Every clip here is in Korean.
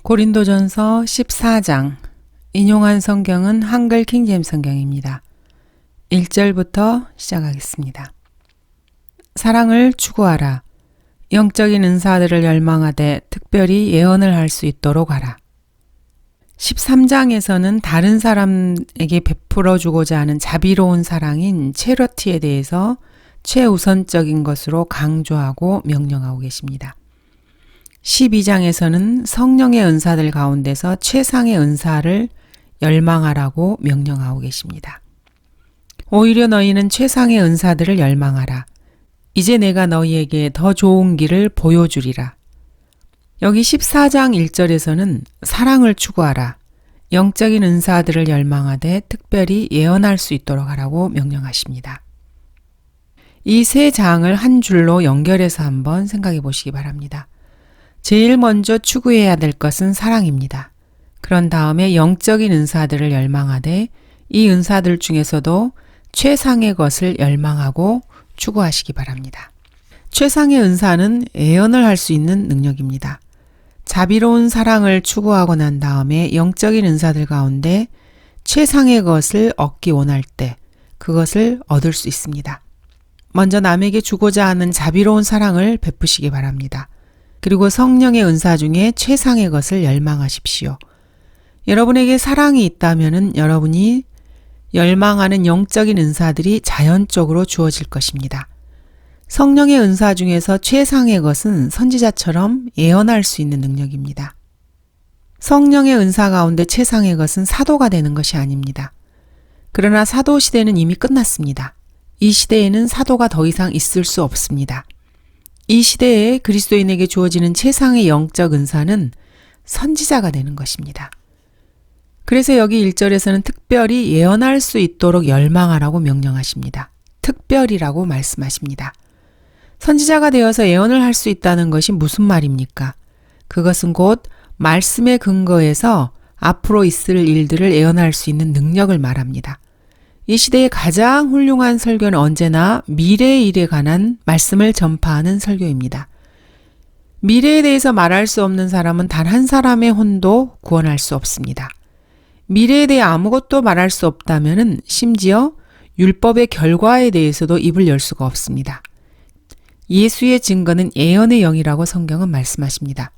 고린도전서 14장 인용한 성경은 한글 킹제임스 성경입니다. 1절부터 시작하겠습니다. 사랑을 추구하라. 영적인 은사들을 열망하되 특별히 예언을 할 수 있도록 하라. 13장에서는 다른 사람에게 베풀어 주고자 하는 자비로운 사랑인 체러티에 대해서 최우선적인 것으로 강조하고 명령하고 계십니다. 12장에서는 성령의 은사들 가운데서 최상의 은사를 열망하라고 명령하고 계십니다. 오히려 너희는 최상의 은사들을 열망하라. 이제 내가 너희에게 더 좋은 길을 보여주리라. 여기 14장 1절에서는 사랑을 추구하라. 영적인 은사들을 열망하되 특별히 예언할 수 있도록 하라고 명령하십니다. 이 세 장을 한 줄로 연결해서 한번 생각해 보시기 바랍니다. 제일 먼저 추구해야 될 것은 사랑입니다. 그런 다음에 영적인 은사들을 열망하되 이 은사들 중에서도 최상의 것을 열망하고 추구하시기 바랍니다. 최상의 은사는 예언을 할 수 있는 능력입니다. 자비로운 사랑을 추구하고 난 다음에 영적인 은사들 가운데 최상의 것을 얻기 원할 때 그것을 얻을 수 있습니다. 먼저 남에게 주고자 하는 자비로운 사랑을 베푸시기 바랍니다. 그리고 성령의 은사 중에 최상의 것을 열망하십시오. 여러분에게 사랑이 있다면 여러분이 열망하는 영적인 은사들이 자연적으로 주어질 것입니다. 성령의 은사 중에서 최상의 것은 선지자처럼 예언할 수 있는 능력입니다. 성령의 은사 가운데 최상의 것은 사도가 되는 것이 아닙니다. 그러나 사도 시대는 이미 끝났습니다. 이 시대에는 사도가 더 이상 있을 수 없습니다. 이 시대에 그리스도인에게 주어지는 최상의 영적 은사는 선지자가 되는 것입니다. 그래서 여기 1절에서는 특별히 예언할 수 있도록 열망하라고 명령하십니다. 특별이라고 말씀하십니다. 선지자가 되어서 예언을 할 수 있다는 것이 무슨 말입니까? 그것은 곧 말씀에 근거해서 앞으로 있을 일들을 예언할 수 있는 능력을 말합니다. 이 시대의 가장 훌륭한 설교는 언제나 미래의 일에 관한 말씀을 전파하는 설교입니다. 미래에 대해서 말할 수 없는 사람은 단 한 사람의 혼도 구원할 수 없습니다. 미래에 대해 아무것도 말할 수 없다면 심지어 율법의 결과에 대해서도 입을 열 수가 없습니다. 예수의 증거는 예언의 영이라고 성경은 말씀하십니다.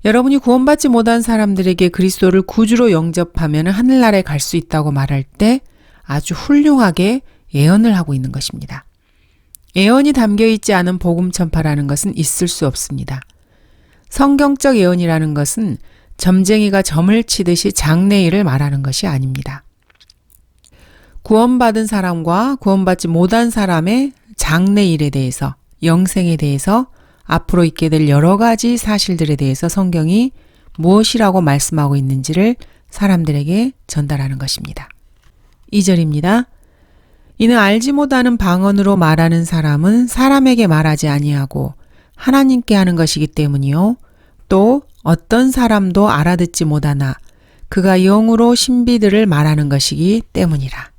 여러분이 구원받지 못한 사람들에게 그리스도를 구주로 영접하면 하늘나라에 갈 수 있다고 말할 때 아주 훌륭하게 예언을 하고 있는 것입니다. 예언이 담겨있지 않은 복음 전파라는 것은 있을 수 없습니다. 성경적 예언이라는 것은 점쟁이가 점을 치듯이 장래일을 말하는 것이 아닙니다. 구원받은 사람과 구원받지 못한 사람의 장래일에 대해서, 영생에 대해서, 앞으로 있게 될 여러 가지 사실들에 대해서 성경이 무엇이라고 말씀하고 있는지를 사람들에게 전달하는 것입니다. 2절입니다. 이는 알지 못하는 방언으로 말하는 사람은 사람에게 말하지 아니하고 하나님께 하는 것이기 때문이요. 또 어떤 사람도 알아듣지 못하나 그가 영으로 신비들을 말하는 것이기 때문이라.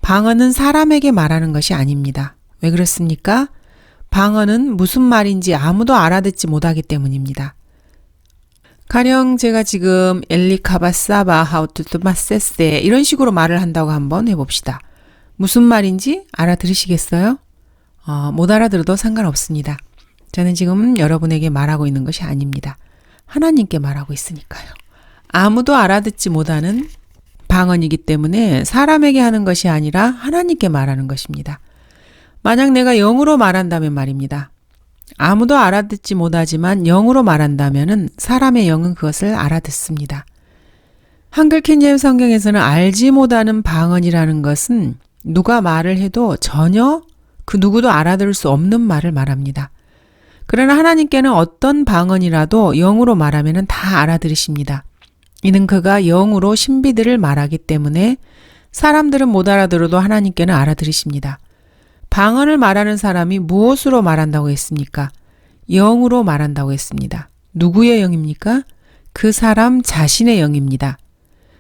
방언은 사람에게 말하는 것이 아닙니다. 왜 그렇습니까? 방언은 무슨 말인지 아무도 알아듣지 못하기 때문입니다. 가령 제가 지금 엘리카바사바 하우투투마세세 이런 식으로 말을 한다고 한번 해봅시다. 무슨 말인지 알아들으시겠어요? 못 알아들어도 상관없습니다. 저는 지금 여러분에게 말하고 있는 것이 아닙니다. 하나님께 말하고 있으니까요. 아무도 알아듣지 못하는 방언이기 때문에 사람에게 하는 것이 아니라 하나님께 말하는 것입니다. 만약 내가 영으로 말한다면 말입니다. 아무도 알아듣지 못하지만 영으로 말한다면 사람의 영은 그것을 알아듣습니다. 한글 킹제임스 성경에서는 알지 못하는 방언이라는 것은 누가 말을 해도 전혀 그 누구도 알아들을 수 없는 말을 말합니다. 그러나 하나님께는 어떤 방언이라도 영으로 말하면 다 알아들으십니다. 이는 그가 영으로 신비들을 말하기 때문에 사람들은 못 알아들어도 하나님께는 알아들으십니다. 방언을 말하는 사람이 무엇으로 말한다고 했습니까? 영으로 말한다고 했습니다. 누구의 영입니까? 그 사람 자신의 영입니다.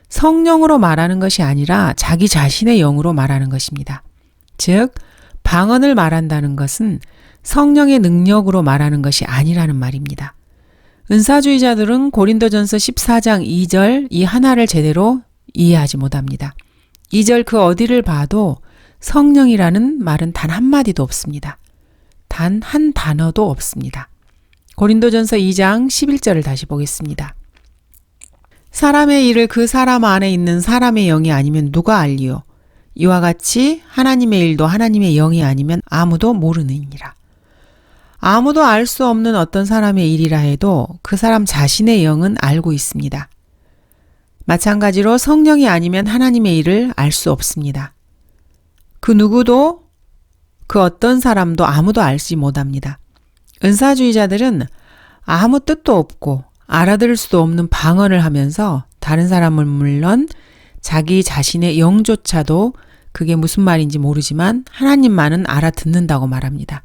성령으로 말하는 것이 아니라 자기 자신의 영으로 말하는 것입니다. 즉, 방언을 말한다는 것은 성령의 능력으로 말하는 것이 아니라는 말입니다. 은사주의자들은 고린도전서 14장 2절 이 하나를 제대로 이해하지 못합니다. 2절 그 어디를 봐도 성령이라는 말은 단 한마디도 없습니다. 단 한 단어도 없습니다. 고린도전서 2장 11절을 다시 보겠습니다. 사람의 일을 그 사람 안에 있는 사람의 영이 아니면 누가 알리요? 이와 같이 하나님의 일도 하나님의 영이 아니면 아무도 모르느니라. 아무도 알 수 없는 어떤 사람의 일이라 해도 그 사람 자신의 영은 알고 있습니다. 마찬가지로 성령이 아니면 하나님의 일을 알 수 없습니다. 그 누구도 그 어떤 사람도 아무도 알지 못합니다. 은사주의자들은 아무 뜻도 없고 알아들을 수도 없는 방언을 하면서 다른 사람은 물론 자기 자신의 영조차도 그게 무슨 말인지 모르지만 하나님만은 알아듣는다고 말합니다.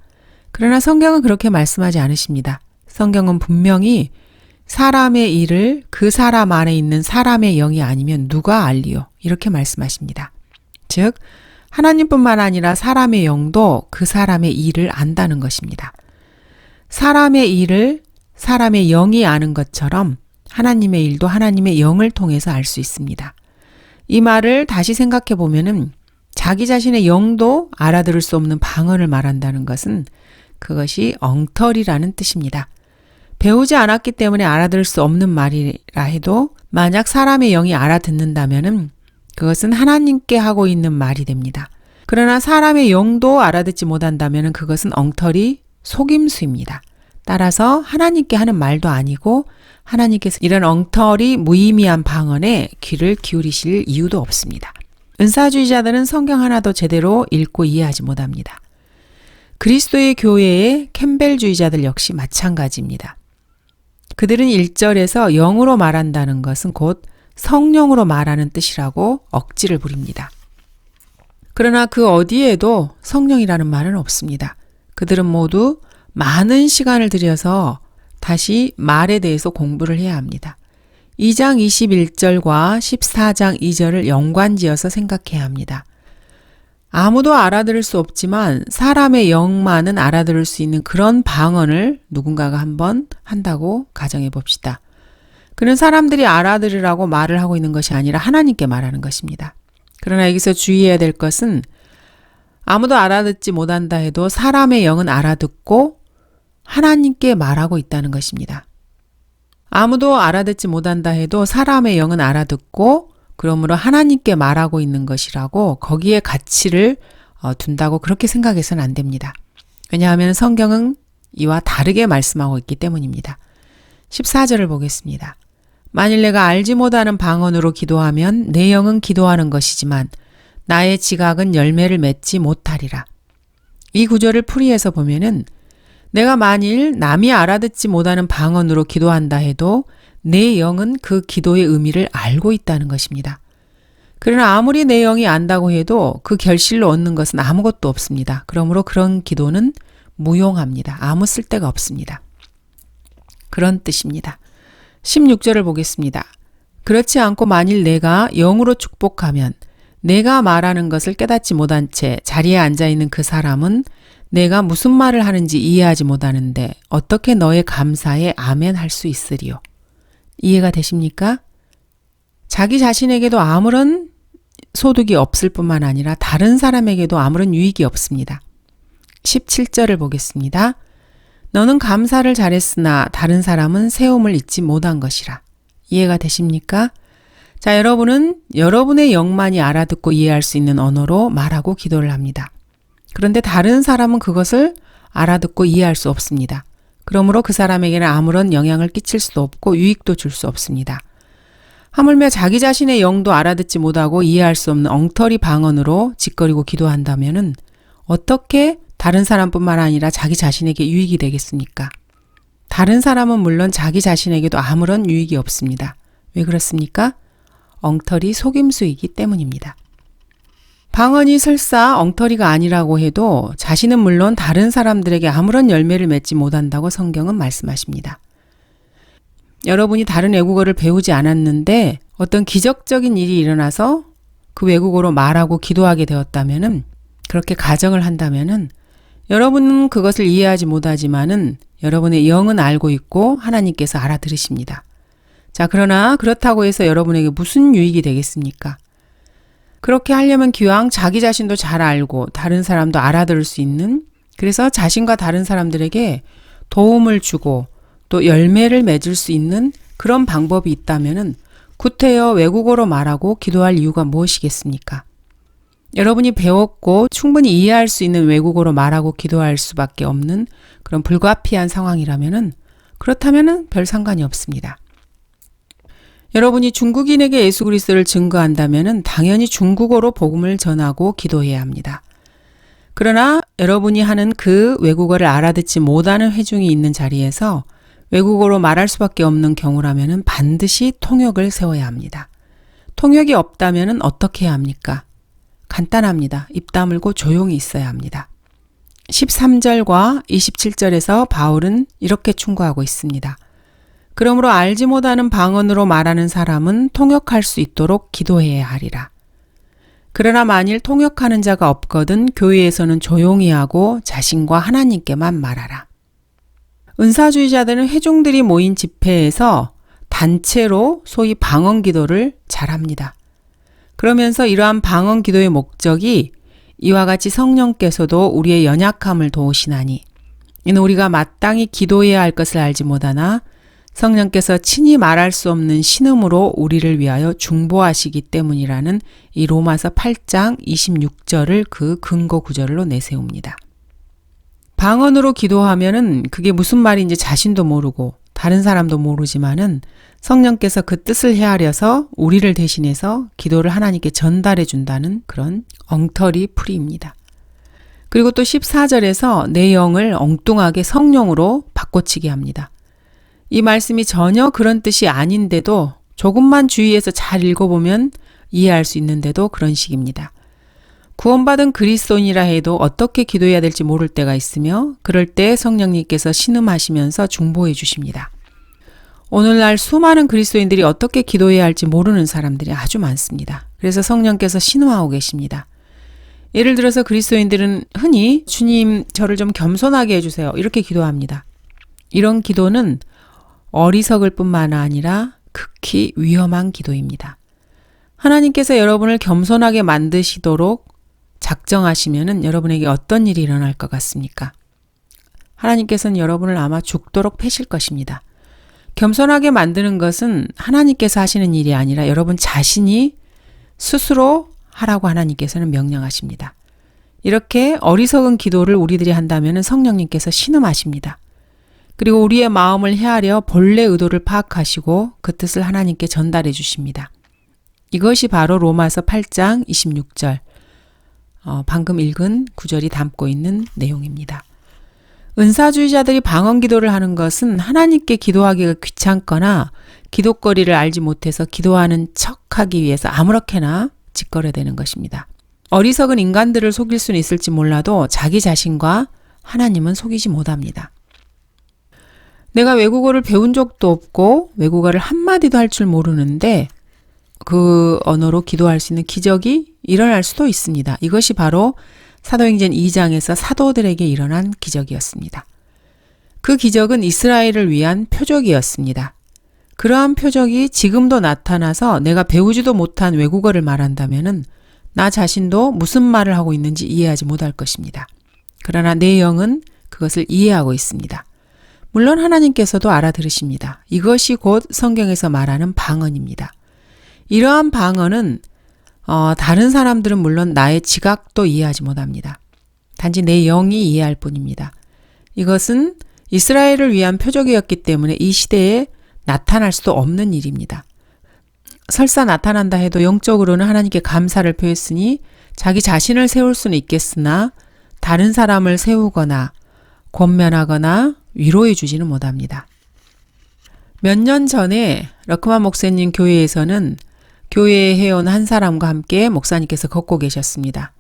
그러나 성경은 그렇게 말씀하지 않으십니다. 성경은 분명히 사람의 일을 그 사람 안에 있는 사람의 영이 아니면 누가 알리요? 이렇게 말씀하십니다. 즉 하나님뿐만 아니라 사람의 영도 그 사람의 일을 안다는 것입니다. 사람의 일을 사람의 영이 아는 것처럼 하나님의 일도 하나님의 영을 통해서 알 수 있습니다. 이 말을 다시 생각해 보면은 자기 자신의 영도 알아들을 수 없는 방언을 말한다는 것은 그것이 엉터리라는 뜻입니다. 배우지 않았기 때문에 알아들을 수 없는 말이라 해도 만약 사람의 영이 알아듣는다면은 그것은 하나님께 하고 있는 말이 됩니다. 그러나 사람의 영도 알아듣지 못한다면은 그것은 엉터리 속임수입니다. 따라서 하나님께 하는 말도 아니고 하나님께서 이런 엉터리 무의미한 방언에 귀를 기울이실 이유도 없습니다. 은사주의자들은 성경 하나도 제대로 읽고 이해하지 못합니다. 그리스도의 교회의 캠벨주의자들 역시 마찬가지입니다. 그들은 1절에서 영으로 말한다는 것은 곧 성령으로 말하는 뜻이라고 억지를 부립니다. 그러나 그 어디에도 성령이라는 말은 없습니다. 그들은 모두 많은 시간을 들여서 다시 말에 대해서 공부를 해야 합니다. 2장 21절과 14장 2절을 연관지어서 생각해야 합니다. 아무도 알아들을 수 없지만 사람의 영만은 알아들을 수 있는 그런 방언을 누군가가 한번 한다고 가정해 봅시다. 그는 사람들이 알아들으라고 말을 하고 있는 것이 아니라 하나님께 말하는 것입니다. 그러나 여기서 주의해야 될 것은 아무도 알아듣지 못한다 해도 사람의 영은 알아듣고 하나님께 말하고 있다는 것입니다. 아무도 알아듣지 못한다 해도 사람의 영은 알아듣고 그러므로 하나님께 말하고 있는 것이라고 거기에 가치를 둔다고 그렇게 생각해서는 안 됩니다. 왜냐하면 성경은 이와 다르게 말씀하고 있기 때문입니다. 14절을 보겠습니다. 만일 내가 알지 못하는 방언으로 기도하면 내 영은 기도하는 것이지만 나의 지각은 열매를 맺지 못하리라. 이 구절을 풀이해서 보면은 내가 만일 남이 알아듣지 못하는 방언으로 기도한다 해도 내 영은 그 기도의 의미를 알고 있다는 것입니다. 그러나 아무리 내 영이 안다고 해도 그 결실로 얻는 것은 아무것도 없습니다. 그러므로 그런 기도는 무용합니다. 아무 쓸데가 없습니다. 그런 뜻입니다. 16절을 보겠습니다. 그렇지 않고 만일 내가 영으로 축복하면 내가 말하는 것을 깨닫지 못한 채 자리에 앉아있는 그 사람은 내가 무슨 말을 하는지 이해하지 못하는데 어떻게 너의 감사에 아멘 할 수 있으리요? 이해가 되십니까? 자기 자신에게도 아무런 소득이 없을 뿐만 아니라 다른 사람에게도 아무런 유익이 없습니다. 17절을 보겠습니다. 너는 감사를 잘했으나 다른 사람은 세움을 잊지 못한 것이라. 이해가 되십니까? 자, 여러분은 여러분의 영만이 알아듣고 이해할 수 있는 언어로 말하고 기도를 합니다. 그런데 다른 사람은 그것을 알아듣고 이해할 수 없습니다. 그러므로 그 사람에게는 아무런 영향을 끼칠 수도 없고 유익도 줄 수 없습니다. 하물며 자기 자신의 영도 알아듣지 못하고 이해할 수 없는 엉터리 방언으로 짓거리고 기도한다면은 어떻게 다른 사람뿐만 아니라 자기 자신에게 유익이 되겠습니까? 다른 사람은 물론 자기 자신에게도 아무런 유익이 없습니다. 왜 그렇습니까? 엉터리 속임수이기 때문입니다. 방언이 설사 엉터리가 아니라고 해도 자신은 물론 다른 사람들에게 아무런 열매를 맺지 못한다고 성경은 말씀하십니다. 여러분이 다른 외국어를 배우지 않았는데 어떤 기적적인 일이 일어나서 그 외국어로 말하고 기도하게 되었다면은 그렇게 가정을 한다면은 여러분은 그것을 이해하지 못하지만은 여러분의 영은 알고 있고 하나님께서 알아들으십니다. 자, 그러나 그렇다고 해서 여러분에게 무슨 유익이 되겠습니까? 그렇게 하려면 기왕 자기 자신도 잘 알고 다른 사람도 알아들을 수 있는, 그래서 자신과 다른 사람들에게 도움을 주고 또 열매를 맺을 수 있는 그런 방법이 있다면은 구태여 외국어로 말하고 기도할 이유가 무엇이겠습니까? 여러분이 배웠고 충분히 이해할 수 있는 외국어로 말하고 기도할 수밖에 없는 그런 불가피한 상황이라면은 그렇다면은 별 상관이 없습니다. 여러분이 중국인에게 예수 그리스도를 증거한다면은 당연히 중국어로 복음을 전하고 기도해야 합니다. 그러나 여러분이 하는 그 외국어를 알아듣지 못하는 회중이 있는 자리에서 외국어로 말할 수밖에 없는 경우라면은 반드시 통역을 세워야 합니다. 통역이 없다면은 어떻게 해야 합니까? 간단합니다. 입 다물고 조용히 있어야 합니다. 13절과 27절에서 바울은 이렇게 충고하고 있습니다. 그러므로 알지 못하는 방언으로 말하는 사람은 통역할 수 있도록 기도해야 하리라. 그러나 만일 통역하는 자가 없거든 교회에서는 조용히 하고 자신과 하나님께만 말하라. 은사주의자들은 회중들이 모인 집회에서 단체로 소위 방언 기도를 잘합니다. 그러면서 이러한 방언 기도의 목적이 이와 같이 성령께서도 우리의 연약함을 도우시나니 이는 우리가 마땅히 기도해야 할 것을 알지 못하나 성령께서 친히 말할 수 없는 신음으로 우리를 위하여 중보하시기 때문이라는 이 로마서 8장 26절을 그 근거 구절로 내세웁니다. 방언으로 기도하면은 그게 무슨 말인지 자신도 모르고 다른 사람도 모르지만은 성령께서 그 뜻을 헤아려서 우리를 대신해서 기도를 하나님께 전달해 준다는 그런 엉터리 풀이입니다. 그리고 또 14절에서 내 영을 엉뚱하게 성령으로 바꿔치게 합니다. 이 말씀이 전혀 그런 뜻이 아닌데도 조금만 주의해서 잘 읽어보면 이해할 수 있는데도 그런 식입니다. 구원받은 그리스도인이라 해도 어떻게 기도해야 될지 모를 때가 있으며 그럴 때 성령님께서 신음하시면서 중보해 주십니다. 오늘날 수많은 그리스도인들이 어떻게 기도해야 할지 모르는 사람들이 아주 많습니다. 그래서 성령께서 신음하고 계십니다. 예를 들어서 그리스도인들은 흔히 주님 저를 좀 겸손하게 해주세요. 이렇게 기도합니다. 이런 기도는 어리석을 뿐만 아니라 극히 위험한 기도입니다. 하나님께서 여러분을 겸손하게 만드시도록 작정하시면은 여러분에게 어떤 일이 일어날 것 같습니까? 하나님께서는 여러분을 아마 죽도록 패실 것입니다. 겸손하게 만드는 것은 하나님께서 하시는 일이 아니라 여러분 자신이 스스로 하라고 하나님께서는 명령하십니다. 이렇게 어리석은 기도를 우리들이 한다면 성령님께서 신음하십니다. 그리고 우리의 마음을 헤아려 본래 의도를 파악하시고 그 뜻을 하나님께 전달해 주십니다. 이것이 바로 로마서 8장 26절 방금 읽은 구절이 담고 있는 내용입니다. 은사주의자들이 방언 기도를 하는 것은 하나님께 기도하기가 귀찮거나 기도거리를 알지 못해서 기도하는 척하기 위해서 아무렇게나 짓거려대는 것입니다. 어리석은 인간들을 속일 수는 있을지 몰라도 자기 자신과 하나님은 속이지 못합니다. 내가 외국어를 배운 적도 없고 외국어를 한마디도 할 줄 모르는데 그 언어로 기도할 수 있는 기적이 일어날 수도 있습니다. 이것이 바로 사도행전 2장에서 사도들에게 일어난 기적이었습니다. 그 기적은 이스라엘을 위한 표적이었습니다. 그러한 표적이 지금도 나타나서 내가 배우지도 못한 외국어를 말한다면은 나 자신도 무슨 말을 하고 있는지 이해하지 못할 것입니다. 그러나 내 영은 그것을 이해하고 있습니다. 물론 하나님께서도 알아들으십니다. 이것이 곧 성경에서 말하는 방언입니다. 이러한 방언은 다른 사람들은 물론 나의 지각도 이해하지 못합니다. 단지 내 영이 이해할 뿐입니다. 이것은 이스라엘을 위한 표적이었기 때문에 이 시대에 나타날 수도 없는 일입니다. 설사 나타난다 해도 영적으로는 하나님께 감사를 표했으니 자기 자신을 세울 수는 있겠으나 다른 사람을 세우거나 권면하거나 위로해 주지는 못합니다. 몇 년 전에 러크만 목사님 교회에서는 교회에 해온 한 사람과 함께 목사님께서 걷고 계셨습니다.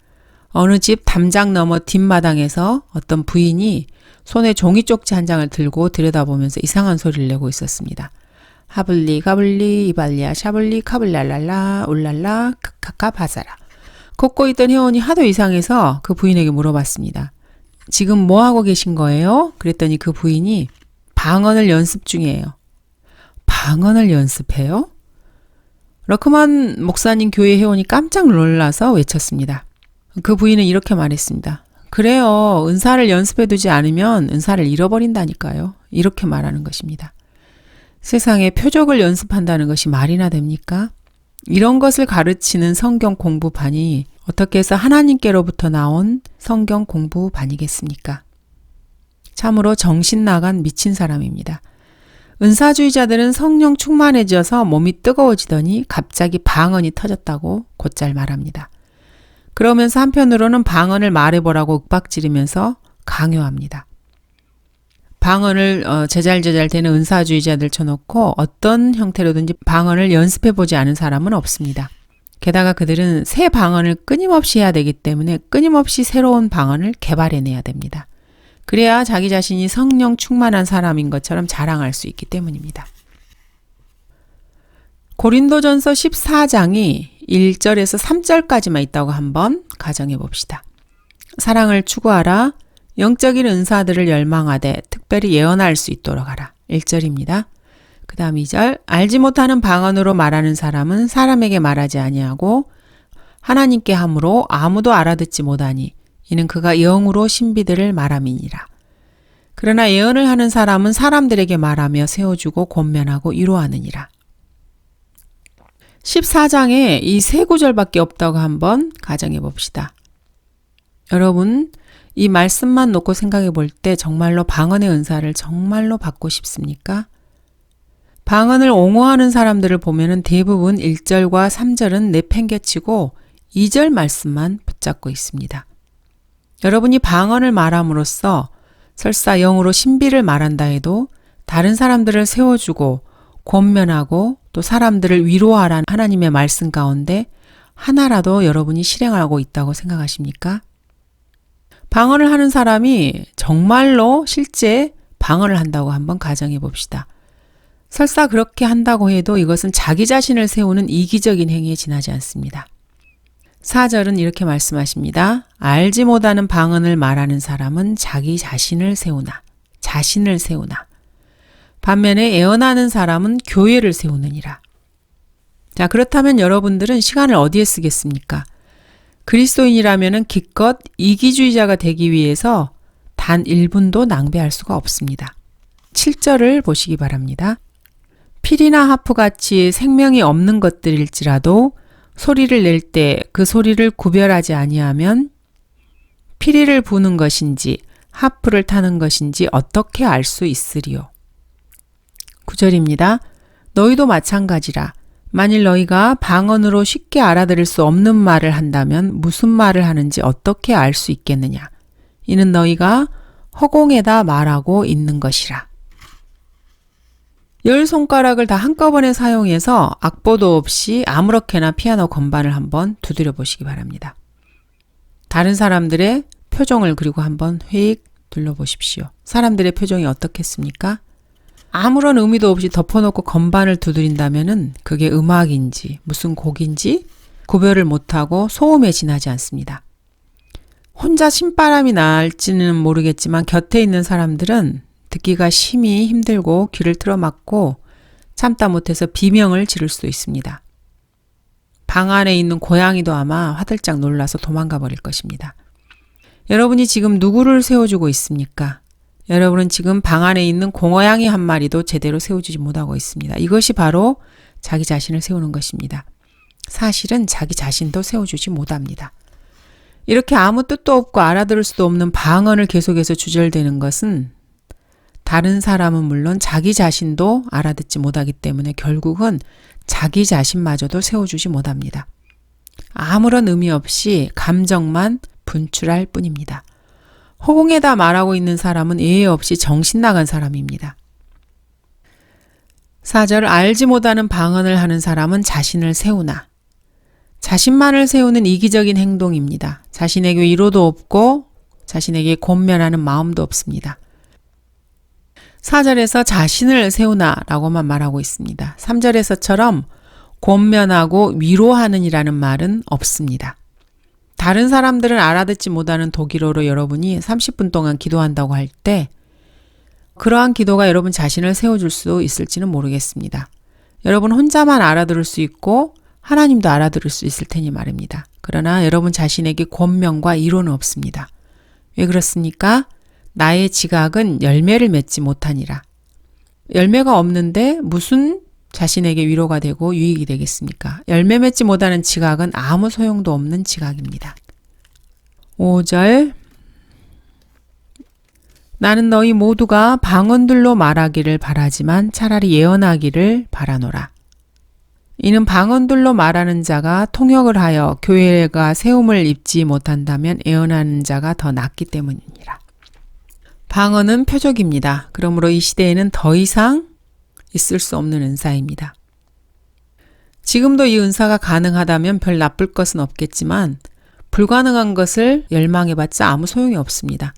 어느 집 담장 너머 뒷마당에서 어떤 부인이 손에 종이 쪽지 한 장을 들고 들여다보면서 이상한 소리를 내고 있었습니다. 하블리 가블리 이발리아 샤블리 카블랄랄라 울랄라 카카 바사라. 걷고 있던 회원이 하도 이상해서 그 부인에게 물어봤습니다. 지금 뭐 하고 계신 거예요? 그랬더니 그 부인이 방언을 연습 중이에요. 방언을 연습해요? 러크만 목사님 교회 회원이 깜짝 놀라서 외쳤습니다. 그 부인은 이렇게 말했습니다. 그래요. 은사를 연습해두지 않으면 은사를 잃어버린다니까요. 이렇게 말하는 것입니다. 세상에 표적을 연습한다는 것이 말이나 됩니까? 이런 것을 가르치는 성경 공부반이 어떻게 해서 하나님께로부터 나온 성경 공부반이겠습니까? 참으로 정신 나간 미친 사람입니다. 은사주의자들은 성령 충만해져서 몸이 뜨거워지더니 갑자기 방언이 터졌다고 곧잘 말합니다. 그러면서 한편으로는 방언을 말해보라고 윽박지르면서 강요합니다. 방언을 제잘제잘 되는 은사주의자들 쳐놓고 어떤 형태로든지 방언을 연습해보지 않은 사람은 없습니다. 게다가 그들은 새 방언을 끊임없이 해야 되기 때문에 끊임없이 새로운 방언을 개발해내야 됩니다. 그래야 자기 자신이 성령 충만한 사람인 것처럼 자랑할 수 있기 때문입니다. 고린도전서 14장이 1절에서 3절까지만 있다고 한번 가정해 봅시다. 사랑을 추구하라. 영적인 은사들을 열망하되 특별히 예언할 수 있도록 하라. 1절입니다. 그 다음 2절. 알지 못하는 방언으로 말하는 사람은 사람에게 말하지 아니하고 하나님께 함으로 아무도 알아듣지 못하니 이는 그가 영으로 신비들을 말함이니라. 그러나 예언을 하는 사람은 사람들에게 말하며 세워주고 권면하고 위로하느니라. 14장에 이 세 구절밖에 없다고 한번 가정해 봅시다. 여러분, 이 말씀만 놓고 생각해 볼 때 정말로 방언의 은사를 정말로 받고 싶습니까? 방언을 옹호하는 사람들을 보면은 대부분 1절과 3절은 내팽개치고 2절 말씀만 붙잡고 있습니다. 여러분이 방언을 말함으로써 설사 영으로 신비를 말한다 해도 다른 사람들을 세워주고 권면하고 또 사람들을 위로하라는 하나님의 말씀 가운데 하나라도 여러분이 실행하고 있다고 생각하십니까? 방언을 하는 사람이 정말로 실제 방언을 한다고 한번 가정해 봅시다. 설사 그렇게 한다고 해도 이것은 자기 자신을 세우는 이기적인 행위에 지나지 않습니다. 4절은 이렇게 말씀하십니다. 알지 못하는 방언을 말하는 사람은 자기 자신을 세우나. 반면에 애언하는 사람은 교회를 세우느니라. 자, 그렇다면 여러분들은 시간을 어디에 쓰겠습니까? 그리스도인이라면 기껏 이기주의자가 되기 위해서 단 1분도 낭비할 수가 없습니다. 7절을 보시기 바랍니다. 필이나 하프같이 생명이 없는 것들일지라도 소리를 낼 때 그 소리를 구별하지 아니하면 피리를 부는 것인지 하프를 타는 것인지 어떻게 알 수 있으리요. 9절입니다. 너희도 마찬가지라. 만일 너희가 방언으로 쉽게 알아들을 수 없는 말을 한다면 무슨 말을 하는지 어떻게 알 수 있겠느냐. 이는 너희가 허공에다 말하고 있는 것이라. 10손가락을 다 한꺼번에 사용해서 악보도 없이 아무렇게나 피아노 건반을 한번 두드려 보시기 바랍니다. 다른 사람들의 표정을 그리고 한번 회익 둘러보십시오. 사람들의 표정이 어떻겠습니까? 아무런 의미도 없이 덮어놓고 건반을 두드린다면은 그게 음악인지 무슨 곡인지 구별을 못하고 소음에 지나지 않습니다. 혼자 신바람이 날지는 모르겠지만 곁에 있는 사람들은 듣기가 심히 힘들고 귀를 틀어막고 참다 못해서 비명을 지를 수도 있습니다. 방 안에 있는 고양이도 아마 화들짝 놀라서 도망가 버릴 것입니다. 여러분이 지금 누구를 세워주고 있습니까? 여러분은 지금 방 안에 있는 공고양이 한 마리도 제대로 세워주지 못하고 있습니다. 이것이 바로 자기 자신을 세우는 것입니다. 사실은 자기 자신도 세워주지 못합니다. 이렇게 아무 뜻도 없고 알아들을 수도 없는 방언을 계속해서 주절되는 것은 다른 사람은 물론 자기 자신도 알아듣지 못하기 때문에 결국은 자기 자신마저도 세워주지 못합니다. 아무런 의미 없이 감정만 분출할 뿐입니다. 허공에다 말하고 있는 사람은 예의 없이 정신 나간 사람입니다. 4절 알지 못하는 방언을 하는 사람은 자신을 세우나. 자신만을 세우는 이기적인 행동입니다. 자신에게 위로도 없고 자신에게 권면하는 마음도 없습니다. 4절에서 자신을 세우나 라고만 말하고 있습니다. 3절에서처럼 권면하고 위로하는 이라는 말은 없습니다. 다른 사람들은 알아듣지 못하는 독일어로 여러분이 30분 동안 기도한다고 할 때 그러한 기도가 여러분 자신을 세워줄 수 있을지는 모르겠습니다. 여러분 혼자만 알아들을 수 있고 하나님도 알아들을 수 있을 테니 말입니다. 그러나 여러분 자신에게 권명과 이론은 없습니다. 왜 그렇습니까? 나의 지각은 열매를 맺지 못하니라. 열매가 없는데 무슨 자신에게 위로가 되고 유익이 되겠습니까? 열매 맺지 못하는 지각은 아무 소용도 없는 지각입니다. 5절 나는 너희 모두가 방언들로 말하기를 바라지만 차라리 예언하기를 바라노라. 이는 방언들로 말하는 자가 통역을 하여 교회가 세움을 입지 못한다면 예언하는 자가 더 낫기 때문이니라. 방언은 표적입니다. 그러므로 이 시대에는 더 이상 있을 수 없는 은사입니다. 지금도 이 은사가 가능하다면 별 나쁠 것은 없겠지만 불가능한 것을 열망해봤자 아무 소용이 없습니다.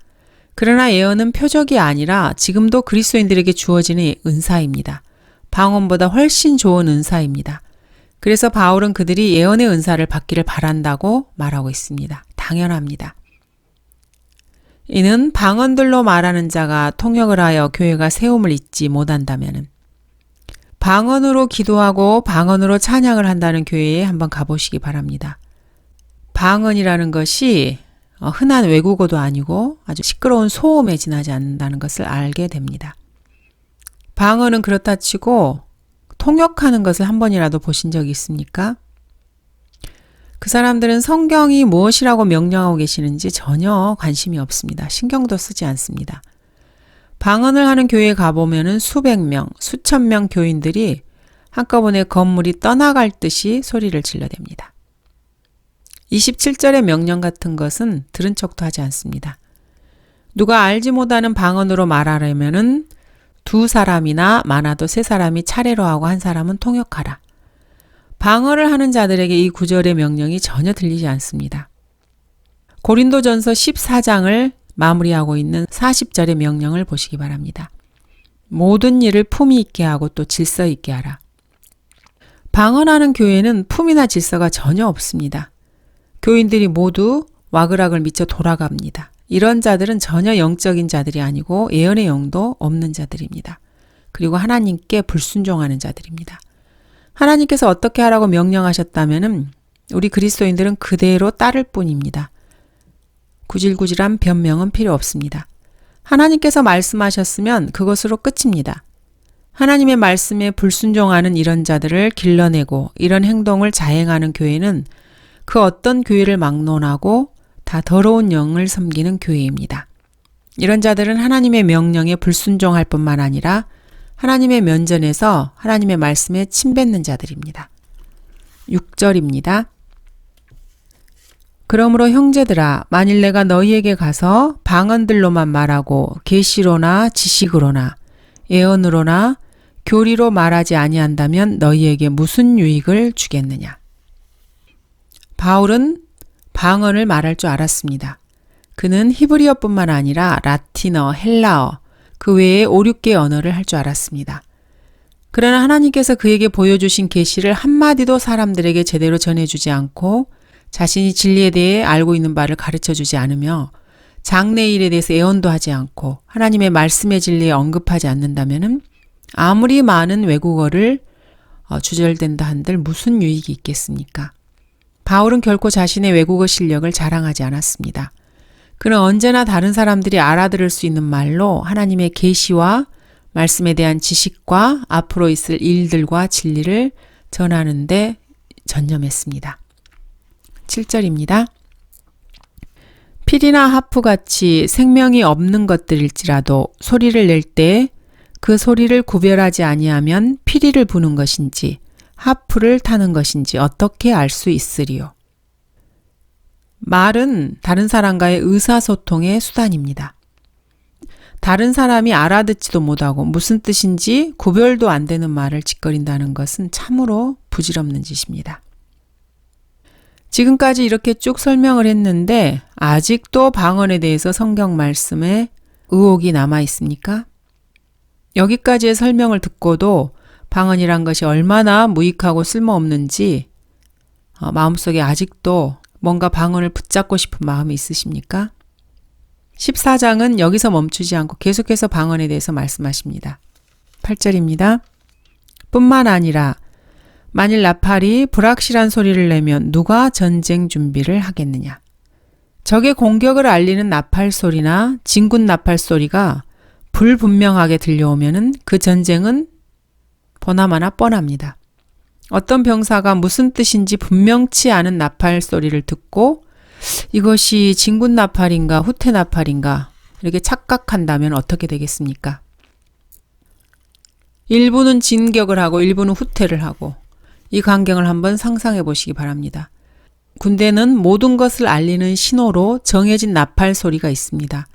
그러나 예언은 표적이 아니라 지금도 그리스도인들에게 주어지는 은사입니다. 방언보다 훨씬 좋은 은사입니다. 그래서 바울은 그들이 예언의 은사를 받기를 바란다고 말하고 있습니다. 당연합니다. 이는 방언들로 말하는 자가 통역을 하여 교회가 세움을 잊지 못한다면 방언으로 기도하고 방언으로 찬양을 한다는 교회에 한번 가보시기 바랍니다. 방언이라는 것이 흔한 외국어도 아니고 아주 시끄러운 소음에 지나지 않는다는 것을 알게 됩니다. 방언은 그렇다 치고 통역하는 것을 한 번이라도 보신 적이 있습니까? 그 사람들은 성경이 무엇이라고 명령하고 계시는지 전혀 관심이 없습니다. 신경도 쓰지 않습니다. 방언을 하는 교회에 가보면 수백 명, 수천 명 교인들이 한꺼번에 건물이 떠나갈 듯이 소리를 질러댑니다. 27절의 명령 같은 것은 들은 척도 하지 않습니다. 누가 알지 못하는 방언으로 말하려면은 2사람이나 많아도 3사람이 차례로 하고 한 사람은 통역하라. 방언을 하는 자들에게 이 구절의 명령이 전혀 들리지 않습니다. 고린도전서 14장을 마무리하고 있는 40절의 명령을 보시기 바랍니다. 모든 일을 품위 있게 하고 또 질서 있게 하라. 방언하는 교회는 품이나 질서가 전혀 없습니다. 교인들이 모두 와그락을 미쳐 돌아갑니다. 이런 자들은 전혀 영적인 자들이 아니고 예언의 영도 없는 자들입니다. 그리고 하나님께 불순종하는 자들입니다. 하나님께서 어떻게 하라고 명령하셨다면 우리 그리스도인들은 그대로 따를 뿐입니다. 구질구질한 변명은 필요 없습니다. 하나님께서 말씀하셨으면 그것으로 끝입니다. 하나님의 말씀에 불순종하는 이런 자들을 길러내고 이런 행동을 자행하는 교회는 그 어떤 교회를 막론하고 다 더러운 영을 섬기는 교회입니다. 이런 자들은 하나님의 명령에 불순종할 뿐만 아니라 하나님의 면전에서 하나님의 말씀에 침뱉는 자들입니다. 6절입니다. 그러므로 형제들아 만일 내가 너희에게 가서 방언들로만 말하고 계시로나 지식으로나 예언으로나 교리로 말하지 아니한다면 너희에게 무슨 유익을 주겠느냐. 바울은 방언을 말할 줄 알았습니다. 그는 히브리어뿐만 아니라 라틴어, 헬라어, 그 외에 5, 6개의 언어를 할 줄 알았습니다. 그러나 하나님께서 그에게 보여주신 계시를 한마디도 사람들에게 제대로 전해주지 않고 자신이 진리에 대해 알고 있는 바를 가르쳐주지 않으며 장래일에 대해서 예언도 하지 않고 하나님의 말씀의 진리에 언급하지 않는다면 아무리 많은 외국어를 주절된다 한들 무슨 유익이 있겠습니까? 바울은 결코 자신의 외국어 실력을 자랑하지 않았습니다. 그는 언제나 다른 사람들이 알아들을 수 있는 말로 하나님의 계시와 말씀에 대한 지식과 앞으로 있을 일들과 진리를 전하는 데 전념했습니다. 7절입니다. 필이나 하프같이 생명이 없는 것들일지라도 소리를 낼 때 그 소리를 구별하지 아니하면 피리를 부는 것인지 하프를 타는 것인지 어떻게 알 수 있으리요. 말은 다른 사람과의 의사소통의 수단입니다. 다른 사람이 알아듣지도 못하고 무슨 뜻인지 구별도 안 되는 말을 짓거린다는 것은 참으로 부질없는 짓입니다. 지금까지 이렇게 쭉 설명을 했는데 아직도 방언에 대해서 성경 말씀에 의혹이 남아 있습니까? 여기까지의 설명을 듣고도 방언이란 것이 얼마나 무익하고 쓸모없는지 마음속에 아직도 뭔가 방언을 붙잡고 싶은 마음이 있으십니까? 14장은 여기서 멈추지 않고 계속해서 방언에 대해서 말씀하십니다. 8절입니다. 뿐만 아니라 만일 나팔이 불확실한 소리를 내면 누가 전쟁 준비를 하겠느냐. 적의 공격을 알리는 나팔 소리나 진군 나팔 소리가 불분명하게 들려오면 그 전쟁은 보나마나 뻔합니다. 어떤 병사가 무슨 뜻인지 분명치 않은 나팔 소리를 듣고 이것이 진군 나팔인가 후퇴 나팔인가 이렇게 착각한다면 어떻게 되겠습니까? 일부는 진격을 하고 일부는 후퇴를 하고 이 광경을 한번 상상해 보시기 바랍니다. 군대는 모든 것을 알리는 신호로 정해진 나팔 소리가 있습니다.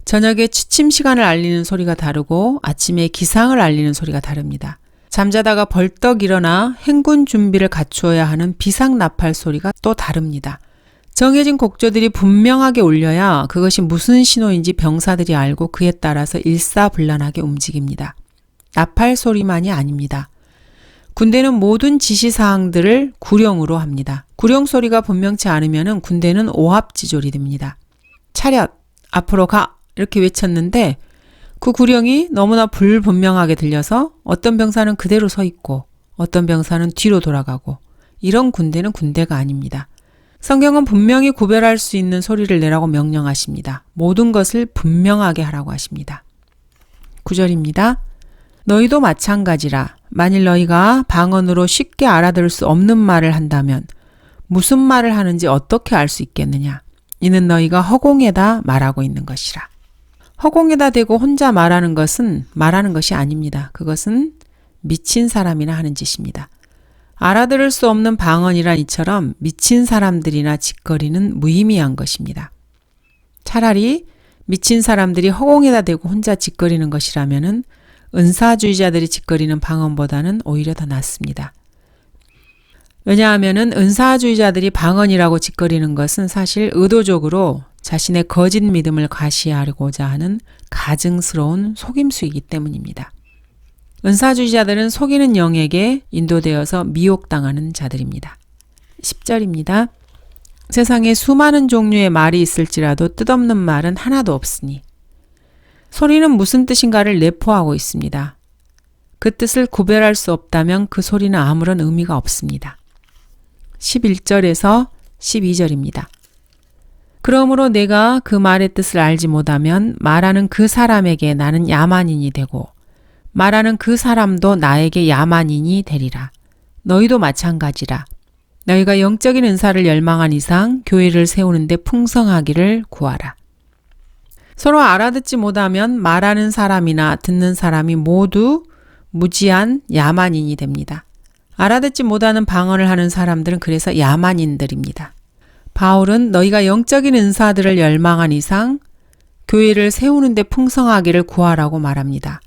저녁에 취침 시간을 알리는 소리가 다르고 아침에 기상을 알리는 소리가 다릅니다. 잠자다가 벌떡 일어나 행군 준비를 갖추어야 하는 비상 나팔 소리가 또 다릅니다. 정해진 곡조들이 분명하게 울려야 그것이 무슨 신호인지 병사들이 알고 그에 따라서 일사불란하게 움직입니다. 나팔 소리만이 아닙니다. 군대는 모든 지시사항들을 구령으로 합니다. 구령 소리가 분명치 않으면 군대는 오합지졸이 됩니다. 차렷, 앞으로 가! 이렇게 외쳤는데 그 구령이 너무나 불분명하게 들려서 어떤 병사는 그대로 서 있고 어떤 병사는 뒤로 돌아가고 이런 군대는 군대가 아닙니다. 성경은 분명히 구별할 수 있는 소리를 내라고 명령하십니다. 모든 것을 분명하게 하라고 하십니다. 9절입니다. 너희도 마찬가지라. 만일 너희가 방언으로 쉽게 알아들을 수 없는 말을 한다면 무슨 말을 하는지 어떻게 알 수 있겠느냐. 이는 너희가 허공에다 말하고 있는 것이라. 허공에다 대고 혼자 말하는 것은 말하는 것이 아닙니다. 그것은 미친 사람이나 하는 짓입니다. 알아들을 수 없는 방언이란 이처럼 미친 사람들이나 짓거리는 무의미한 것입니다. 차라리 미친 사람들이 허공에다 대고 혼자 짓거리는 것이라면은 은사주의자들이 짓거리는 방언보다는 오히려 더 낫습니다. 왜냐하면은 은사주의자들이 방언이라고 짓거리는 것은 사실 의도적으로 자신의 거짓 믿음을 과시하고자 하는 가증스러운 속임수이기 때문입니다. 은사주의자들은 속이는 영에게 인도되어서 미혹당하는 자들입니다. 10절입니다. 세상에 수많은 종류의 말이 있을지라도 뜻없는 말은 하나도 없으니 소리는 무슨 뜻인가를 내포하고 있습니다. 그 뜻을 구별할 수 없다면 그 소리는 아무런 의미가 없습니다. 11절에서 12절입니다. 그러므로 내가 그 말의 뜻을 알지 못하면 말하는 그 사람에게 나는 야만인이 되고 말하는 그 사람도 나에게 야만인이 되리라. 너희도 마찬가지라. 너희가 영적인 은사를 열망한 이상 교회를 세우는데 풍성하기를 구하라. 서로 알아듣지 못하면 말하는 사람이나 듣는 사람이 모두 무지한 야만인이 됩니다. 알아듣지 못하는 방언을 하는 사람들은 그래서 야만인들입니다. 바울은 너희가 영적인 은사들을 열망한 이상 교회를 세우는데 풍성하기를 구하라고 말합니다.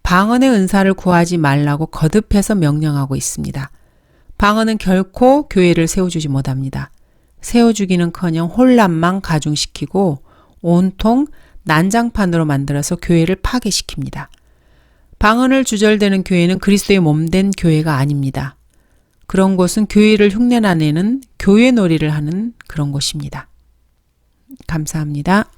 방언의 은사를 구하지 말라고 거듭해서 명령하고 있습니다. 방언은 결코 교회를 세워주지 못합니다. 세워주기는커녕 혼란만 가중시키고 온통 난장판으로 만들어서 교회를 파괴시킵니다. 방언을 주절대는 교회는 그리스도의 몸된 교회가 아닙니다. 그런 곳은 교회를 흉내내는 교회 놀이를 하는 그런 곳입니다. 감사합니다.